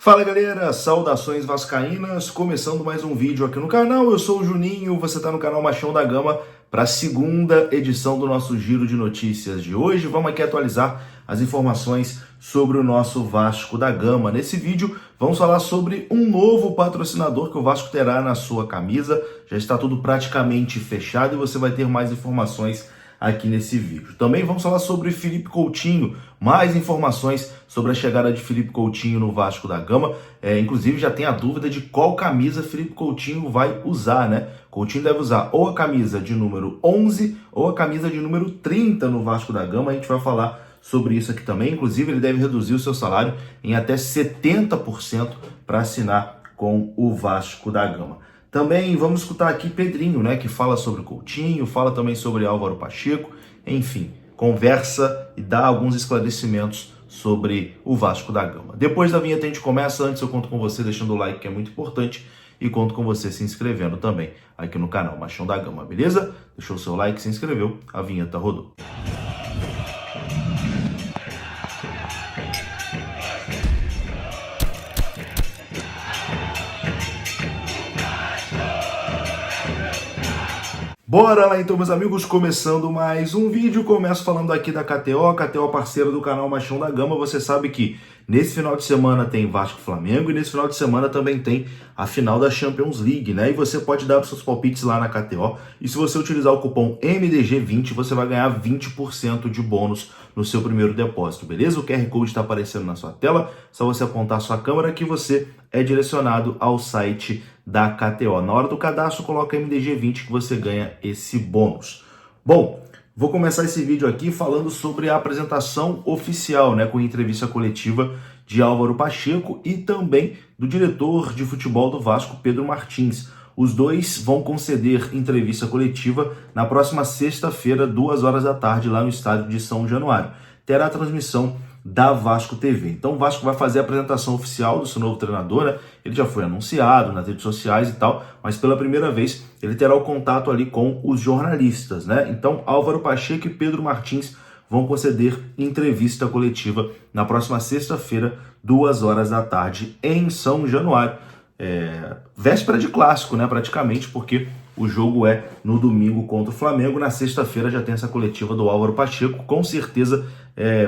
Fala galera, saudações vascaínas, começando mais um vídeo aqui no canal. Eu sou o Juninho, você está no canal Machão da Gama para a segunda edição do nosso giro de notícias de hoje. Vamos aqui atualizar as informações sobre o nosso Vasco da Gama. Nesse vídeo vamos falar sobre um novo patrocinador que o Vasco terá na sua camisa. Já está tudo praticamente fechado e você vai ter mais informações aqui nesse vídeo. Também vamos falar sobre Felipe Coutinho, mais informações sobre a chegada de Felipe Coutinho no Vasco da Gama. Inclusive já tem a dúvida de qual camisa Felipe Coutinho vai usar, né? Coutinho deve usar ou a camisa de número 11 ou a camisa de número 30 no Vasco da Gama. A gente vai falar sobre isso aqui também. Inclusive ele deve reduzir o seu salário em até 70% para assinar com o Vasco da Gama. Também vamos escutar aqui Pedrinho, né, que fala sobre o Coutinho, fala também sobre Álvaro Pacheco, enfim, conversa e dá alguns esclarecimentos sobre o Vasco da Gama. Depois da vinheta a gente começa. Antes eu conto com você deixando o like, que é muito importante, e conto com você se inscrevendo também aqui no canal Machão da Gama, beleza? Deixou o seu like, se inscreveu, a vinheta rodou. Bora lá então, meus amigos, começando mais um vídeo. Começo falando aqui da KTO. KTO parceira do canal Machão da Gama. Você sabe que nesse final de semana tem Vasco e Flamengo e nesse final de semana também tem a final da Champions League, né? E você pode dar os seus palpites lá na KTO. E se você utilizar o cupom MDG20, você vai ganhar 20% de bônus no seu primeiro depósito, beleza? O QR Code está aparecendo na sua tela. Só você apontar a sua câmera que você é direcionado ao site da KTO. Na hora do cadastro, coloca MDG20 que você ganha esse bônus. Bom, vou começar esse vídeo aqui falando sobre a apresentação oficial, né, com entrevista coletiva de Álvaro Pacheco e também do diretor de futebol do Vasco, Pedro Martins. Os dois vão conceder entrevista coletiva na próxima sexta-feira, 2 horas da tarde, lá no estádio de São Januário. Terá a transmissão da Vasco TV. Então o Vasco vai fazer a apresentação oficial do seu novo treinador, né? Ele já foi anunciado nas redes sociais e tal, mas pela primeira vez ele terá o contato ali com os jornalistas, né? Então Álvaro Pacheco e Pedro Martins vão conceder entrevista coletiva na próxima sexta-feira, 2 horas da tarde, em São Januário. Véspera de clássico, né? Praticamente, porque o jogo é no domingo contra o Flamengo. Na sexta-feira já tem essa coletiva do Álvaro Pacheco. Com certeza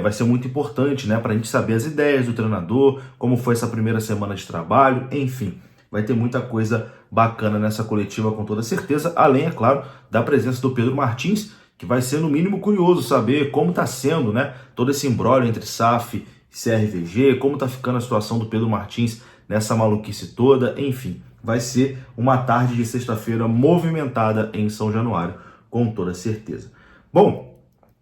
vai ser muito importante, né, para a gente saber as ideias do treinador, como foi essa primeira semana de trabalho, enfim. Vai ter muita coisa bacana nessa coletiva, com toda certeza. Além, é claro, da presença do Pedro Martins, que vai ser no mínimo curioso saber como está sendo, né, todo esse imbróglio entre SAF e CRVG, como está ficando a situação do Pedro Martins nessa maluquice toda, enfim. Vai ser uma tarde de sexta-feira movimentada em São Januário, com toda certeza. Bom,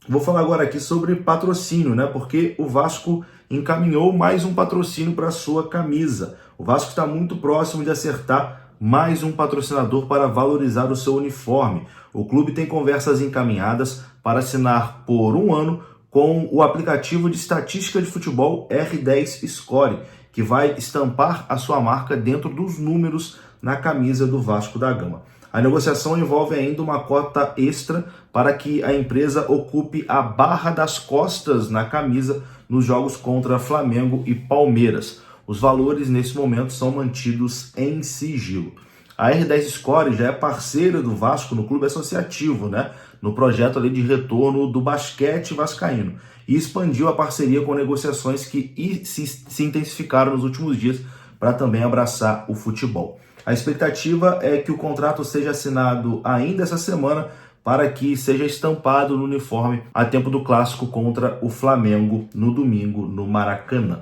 vou falar agora aqui sobre patrocínio, né? Porque o Vasco encaminhou mais um patrocínio para a sua camisa. O Vasco está muito próximo de acertar mais um patrocinador para valorizar o seu uniforme. O clube tem conversas encaminhadas para assinar por um ano com o aplicativo de estatística de futebol R10 Score, que vai estampar a sua marca dentro dos números na camisa do Vasco da Gama. A negociação envolve ainda uma cota extra para que a empresa ocupe a barra das costas na camisa nos jogos contra Flamengo e Palmeiras. Os valores nesse momento são mantidos em sigilo. A R10 Score já é parceira do Vasco no clube associativo, né? No projeto ali de retorno do basquete vascaíno, e expandiu a parceria com negociações que se intensificaram nos últimos dias para também abraçar o futebol. A expectativa é que o contrato seja assinado ainda essa semana para que seja estampado no uniforme a tempo do clássico contra o Flamengo no domingo no Maracanã.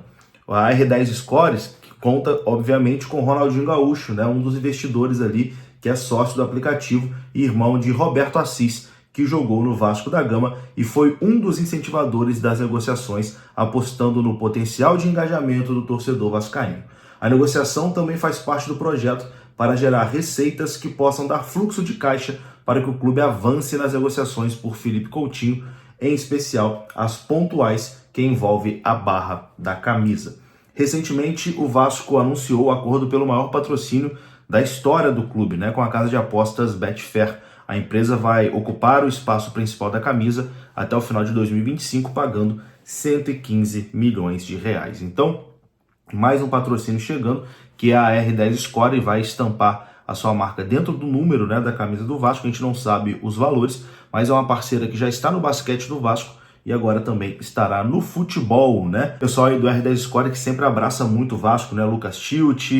A R10 Scores conta, obviamente, com Ronaldinho Gaúcho, né, um dos investidores ali que é sócio do aplicativo e irmão de Roberto Assis, que jogou no Vasco da Gama e foi um dos incentivadores das negociações, apostando no potencial de engajamento do torcedor vascaíno. A negociação também faz parte do projeto para gerar receitas que possam dar fluxo de caixa para que o clube avance nas negociações por Felipe Coutinho, em especial as pontuais que envolvem a barra da camisa. Recentemente, o Vasco anunciou o acordo pelo maior patrocínio da história do clube, né, com a casa de apostas Betfair. A empresa vai ocupar o espaço principal da camisa até o final de 2025, pagando 115 milhões de reais. Então, mais um patrocínio chegando, que é a R10 Score, e vai estampar a sua marca dentro do número, né, da camisa do Vasco. A gente não sabe os valores, mas é uma parceira que já está no basquete do Vasco e agora também estará no futebol, né? O pessoal aí do R10 Score que sempre abraça muito o Vasco, né? Lucas Tilt,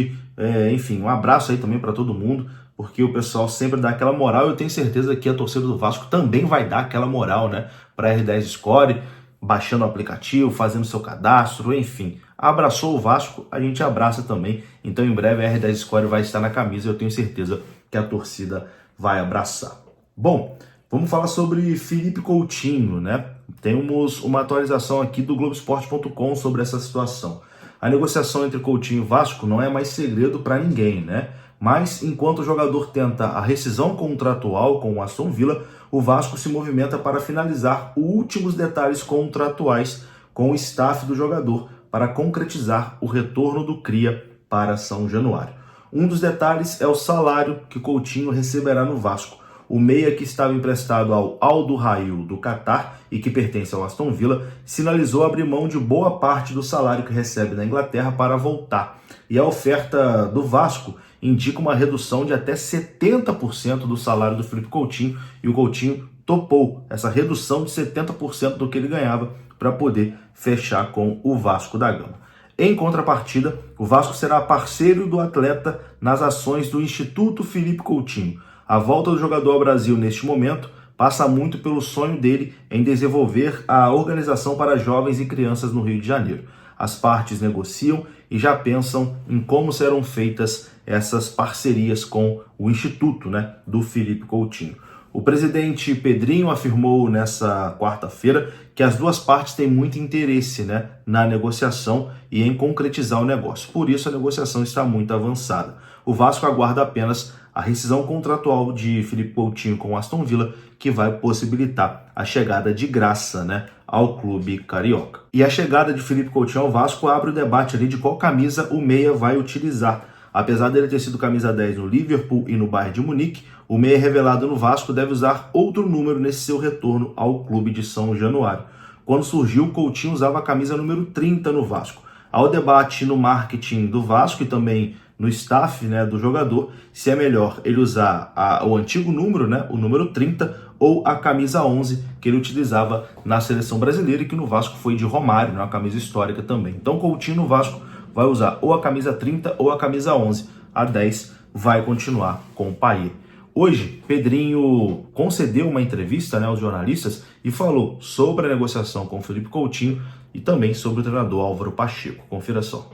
enfim, um abraço aí também para todo mundo, porque o pessoal sempre dá aquela moral. Eu tenho certeza que a torcida do Vasco também vai dar aquela moral, né, para R10 Score, baixando o aplicativo, fazendo seu cadastro, enfim. Abraçou o Vasco, a gente abraça também. Então em breve a R10 Score vai estar na camisa, eu tenho certeza que a torcida vai abraçar. Bom, vamos falar sobre Felipe Coutinho, né? Temos uma atualização aqui do Globoesporte.com sobre essa situação. A negociação entre Coutinho e Vasco não é mais segredo para ninguém, né? Mas enquanto o jogador tenta a rescisão contratual com o Aston Villa, o Vasco se movimenta para finalizar os últimos detalhes contratuais com o staff do jogador para concretizar o retorno do Cria para São Januário. Um dos detalhes é o salário que Coutinho receberá no Vasco. O meia, que estava emprestado ao Al Duhail do Catar e que pertence ao Aston Villa, sinalizou abrir mão de boa parte do salário que recebe na Inglaterra para voltar. E a oferta do Vasco indica uma redução de até 70% do salário do Felipe Coutinho, e o Coutinho topou essa redução de 70% do que ele ganhava para poder fechar com o Vasco da Gama. Em contrapartida, o Vasco será parceiro do atleta nas ações do Instituto Felipe Coutinho. A volta do jogador ao Brasil neste momento passa muito pelo sonho dele em desenvolver a organização para jovens e crianças no Rio de Janeiro. As partes negociam e já pensam em como serão feitas essas parcerias com o Instituto, né, do Felipe Coutinho. O presidente Pedrinho afirmou nessa quarta-feira que as duas partes têm muito interesse, né, na negociação e em concretizar o negócio. Por isso a negociação está muito avançada. O Vasco aguarda apenas a rescisão contratual de Felipe Coutinho com o Aston Villa, que vai possibilitar a chegada de graça, né, ao clube carioca. E a chegada de Felipe Coutinho ao Vasco abre o debate ali de qual camisa o meia vai utilizar. Apesar dele ter sido camisa 10 no Liverpool e no Bayern de Munique, o meia revelado no Vasco deve usar outro número nesse seu retorno ao clube de São Januário. Quando surgiu, Coutinho usava a camisa número 30 no Vasco. Há o debate no marketing do Vasco e também no staff, né, do jogador, se é melhor ele usar o antigo número, né, o número 30, ou a camisa 11 que ele utilizava na seleção brasileira e que no Vasco foi de Romário, né, uma camisa histórica também. Então Coutinho no Vasco vai usar ou a camisa 30 ou a camisa 11. A 10 vai continuar com o Payet. Hoje, Pedrinho concedeu uma entrevista, né, aos jornalistas e falou sobre a negociação com o Felipe Coutinho e também sobre o treinador Álvaro Pacheco. Confira só.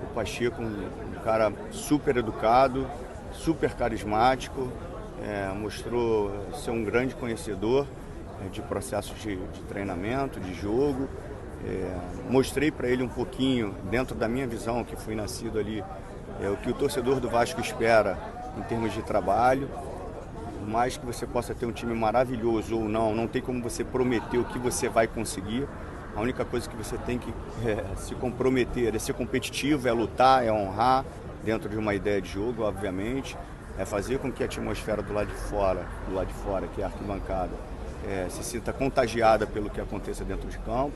O Pacheco, um cara super educado, super carismático, mostrou ser um grande conhecedor de processos de treinamento, de jogo. Mostrei para ele um pouquinho, dentro da minha visão, que fui nascido ali, o que o torcedor do Vasco espera em termos de trabalho. Por mais que você possa ter um time maravilhoso ou não, não tem como você prometer o que você vai conseguir. A única coisa que você tem que se comprometer é ser competitivo, é lutar, é honrar dentro de uma ideia de jogo, obviamente. É fazer com que a atmosfera do lado de fora, que é a arquibancada, se sinta contagiada pelo que aconteça dentro de campo.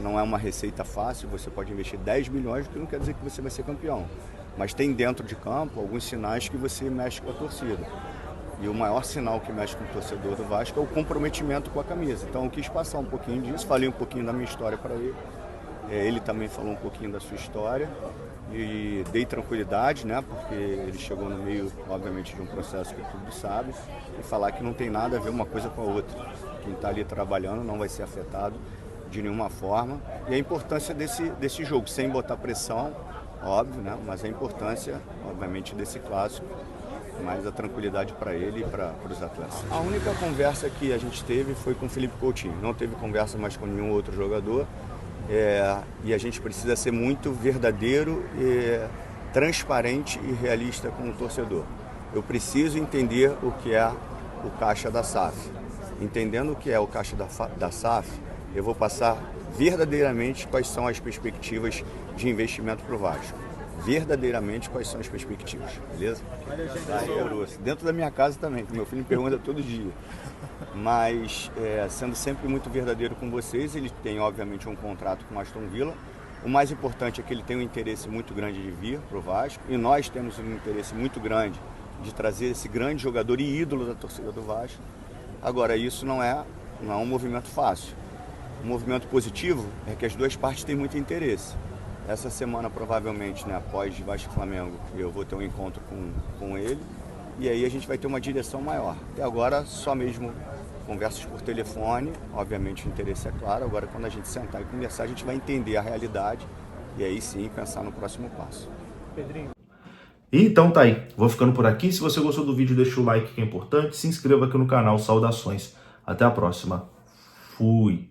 Não é uma receita fácil, você pode investir 10 milhões, o que não quer dizer que você vai ser campeão. Mas tem dentro de campo alguns sinais que você mexe com a torcida. E o maior sinal que mexe com o torcedor do Vasco é o comprometimento com a camisa. Então eu quis passar um pouquinho disso, falei um pouquinho da minha história para ele. Ele também falou um pouquinho da sua história. E dei tranquilidade, né? Porque ele chegou no meio, obviamente, de um processo que todos sabem. E falar que não tem nada a ver uma coisa com a outra. Quem está ali trabalhando não vai ser afetado de nenhuma forma. E a importância desse jogo, sem botar pressão, óbvio, né? Mas a importância, obviamente, desse clássico, mais a tranquilidade para ele e para os atletas. A única conversa que a gente teve foi com o Felipe Coutinho. Não teve conversa mais com nenhum outro jogador. E a gente precisa ser muito verdadeiro, transparente e realista com o torcedor. Eu preciso entender o que é o caixa da SAF. Entendendo o que é o caixa da SAF, eu vou passar verdadeiramente quais são as perspectivas de investimento para o Vasco. Verdadeiramente quais são as perspectivas, beleza? Dentro da minha casa também, que meu filho me pergunta todo dia. Mas sendo sempre muito verdadeiro com vocês, ele tem obviamente um contrato com o Aston Villa, O mais importante é que ele tem um interesse muito grande de vir para o Vasco e nós temos um interesse muito grande de trazer esse grande jogador e ídolo da torcida do Vasco. Agora, isso não é um movimento fácil. Um movimento positivo é que as duas partes têm muito interesse. Essa semana, provavelmente, né, após Vasco e Flamengo, eu vou ter um encontro com ele e aí a gente vai ter uma direção maior. Até agora, só mesmo conversas por telefone, obviamente o interesse é claro. Agora, quando a gente sentar e conversar, a gente vai entender a realidade e aí sim pensar no próximo passo. Pedrinho. Então tá aí, vou ficando por aqui. Se você gostou do vídeo, deixa o like que é importante. Se inscreva aqui no canal. Saudações. Até a próxima. Fui.